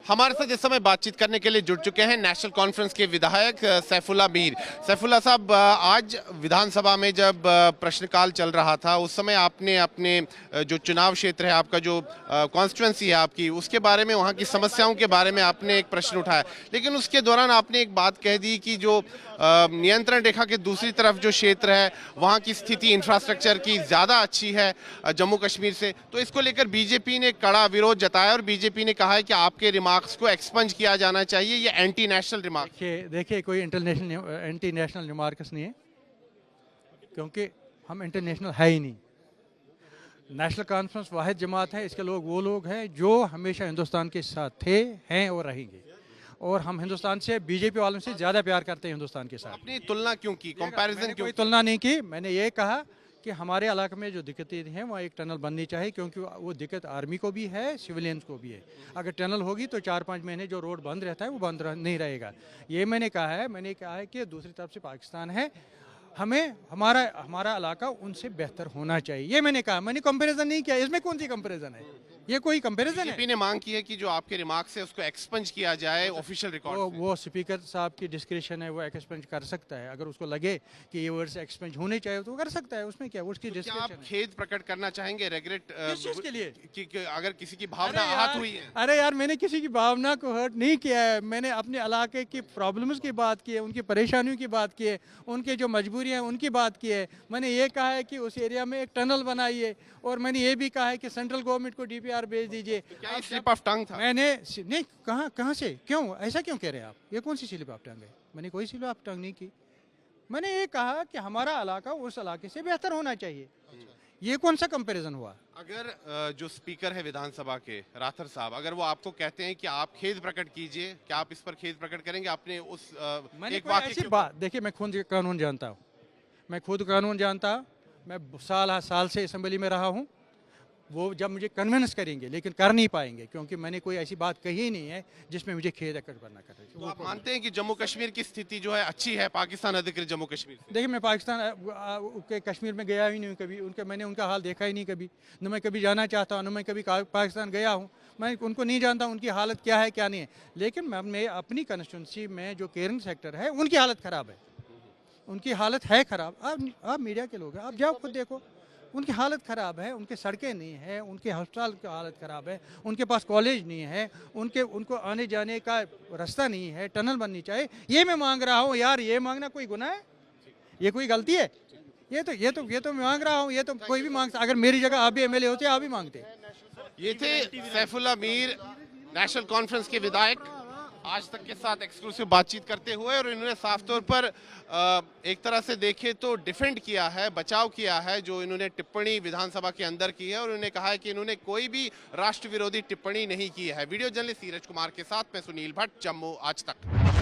हमारे साथ इस समय बातचीत करने के लिए जुड़ चुके हैं नेशनल कॉन्फ्रेंस के विधायक सैफुल्ला मीर। सैफुल्ला साहब, आज विधानसभा में जब प्रश्नकाल चल रहा था उस समय आपने अपने जो चुनाव क्षेत्र है, आपका जो कॉन्स्टिट्यूंसी है आपकी, उसके बारे में, वहाँ की समस्याओं के बारे में आपने एक प्रश्न उठाया, लेकिन उसके दौरान आपने एक बात कह दी कि जो नियंत्रण रेखा के दूसरी तरफ जो क्षेत्र है वहाँ की स्थिति इंफ्रास्ट्रक्चर की ज़्यादा अच्छी है जम्मू कश्मीर से। तो इसको लेकर बीजेपी ने कड़ा विरोध जताया और बीजेपी ने कहा है कि आपके रिमार्क्स को एक्सपंज किया जाना चाहिए, ये एंटी नेशनल रिमार्क। देखिए कोई एंटी नेशनल रिमार्क्स नहीं है, क्योंकि हम इंटरनेशनल है ही नहीं। नेशनल कॉन्फ्रेंस वाहिद जमात है, इसके लोग वो लोग हैं जो हमेशा हिंदुस्तान के साथ थे, हैं और रहेंगे, और हम हिंदुस्तान से, बीजेपी वालों से ज़्यादा प्यार करते हैं हिंदुस्तान के साथ। अपनी तुलना क्यों की, कंपैरिजन क्यों? कोई तुलना नहीं की, मैंने ये कहा कि हमारे इलाके में जो दिक्कतें हैं वहाँ एक टनल बननी चाहिए, क्योंकि वो दिक्कत आर्मी को भी है, सिविलियंस को भी है। अगर टनल होगी तो 4-5 महीने जो रोड बंद रहता है वो बंद नहीं रहेगा। ये मैंने कहा है कि दूसरी तरफ से पाकिस्तान है, हमें हमारा इलाका उनसे बेहतर होना चाहिए, ये मैंने कहा। मैंने कंपैरिजन नहीं किया, इसमें कौन सी कंपैरिजन है, ये कोई कंपैरिजन है? बीजेपी ने मांग की है कि जो आपके रिमार्क्स है उसको एक्सपंज किया जाए ऑफिशियल रिकॉर्ड। वो स्पीकर साहब की डिस्क्रिप्शन है, वो एक्सपेंज कर सकता है। अगर उसको लगे कि ये वर्ड्स एक्सपेंज होने चाहिए तो वो कर सकता है, उसमें क्या, उसकी डिस्क्रिप्शन है। आप खेद प्रकट करना चाहेंगे, रेग्रेट किस चीज़ के लिए? कि अगर किसी की भावना आहत हुई है? अरे यार, मैंने किसी की भावना को हर्ट नहीं किया है। मैंने अपने इलाके की प्रॉब्लम्स की बात की है, उनकी परेशानियों की बात की है, उनके जो मजबूरियाँ हैं उनकी बात की है। मैंने ये कहा है कि उस एरिया में एक टनल बनाइए, और मैंने ये भी कहा है कि सेंट्रल गवर्नमेंट को डीपीआर भेज दीजिए। क्या ये स्लिप ऑफ टंग था? मैंने नहीं, कहाँ से, क्यों ऐसा क्यों कह रहे हैं आप? ये कौन सी स्लिप ऑफ टंग है? मैंने कोई स्लिप ऑफ टंग नहीं की। मैंने ये कहा कि हमारा इलाका उस इलाके से बेहतर होना चाहिए। ये कौन सा कंपैरिजन हुआ? अगर जो स्पीकर है विधानसभा के, राठौर साहब, अगर वो आपको कहते हैं कि आप खेद प्रकट कीजिए, क्या आप इस पर खेद प्रकट करेंगे? आपने उस एक वाक्य ऐसी बात, देखिए मैं खुद कानून जानता हूँ, मैं साल से असेंबली में रहा हूँ। वो जब मुझे कन्विंस करेंगे, लेकिन कर नहीं पाएंगे, क्योंकि मैंने कोई ऐसी बात कही ही नहीं है जिसमें मुझे खेद प्रकट करना कर रही। तो आप मानते हैं कि जम्मू कश्मीर की स्थिति जो है अच्छी है पाकिस्तान अधिकृत जम्मू कश्मीर से? देखिए, मैं पाकिस्तान के कश्मीर में गया ही नहीं कभी, मैंने उनका हाल देखा ही नहीं कभी, न मैं कभी जाना चाहता हूँ, न मैं कभी पाकिस्तान गया हूँ। मैं उनको नहीं जानता उनकी हालत क्या है क्या नहीं है। लेकिन मैं अपनी कंस्टिट्यूंसी में जो केरन सेक्टर है उनकी हालत ख़राब है, उनकी हालत है ख़राब। आप मीडिया के लोग हैं, आप जाओ खुद देखो, उनकी हालत ख़राब है, उनके सड़कें नहीं है, उनके अस्पताल की हालत ख़राब है, उनके पास कॉलेज नहीं है, उनको आने जाने का रास्ता नहीं है, टनल बननी चाहिए। ये मैं मांग रहा हूँ यार, ये मांगना कोई गुनाह है? ये कोई गलती है? ये तो मैं मांग रहा हूँ, ये तो कोई भी मांग। अगर मेरी जगह आप भी एमएलए होते आप भी मांगते। ये थे सैफुल्ला मीर, नेशनल कॉन्फ्रेंस के विधायक, आज तक के साथ एक्सक्लूसिव बातचीत करते हुए, और इन्होंने साफ तौर पर एक तरह से देखे तो डिफेंड किया है, बचाव किया है जो इन्होंने टिप्पणी विधानसभा के अंदर की है, और उन्होंने कहा है कि इन्होंने कोई भी राष्ट्र विरोधी टिप्पणी नहीं की है। वीडियो जर्नलिस्ट सीरज कुमार के साथ मैं सुनील भट्ट, जम्मू आज तक।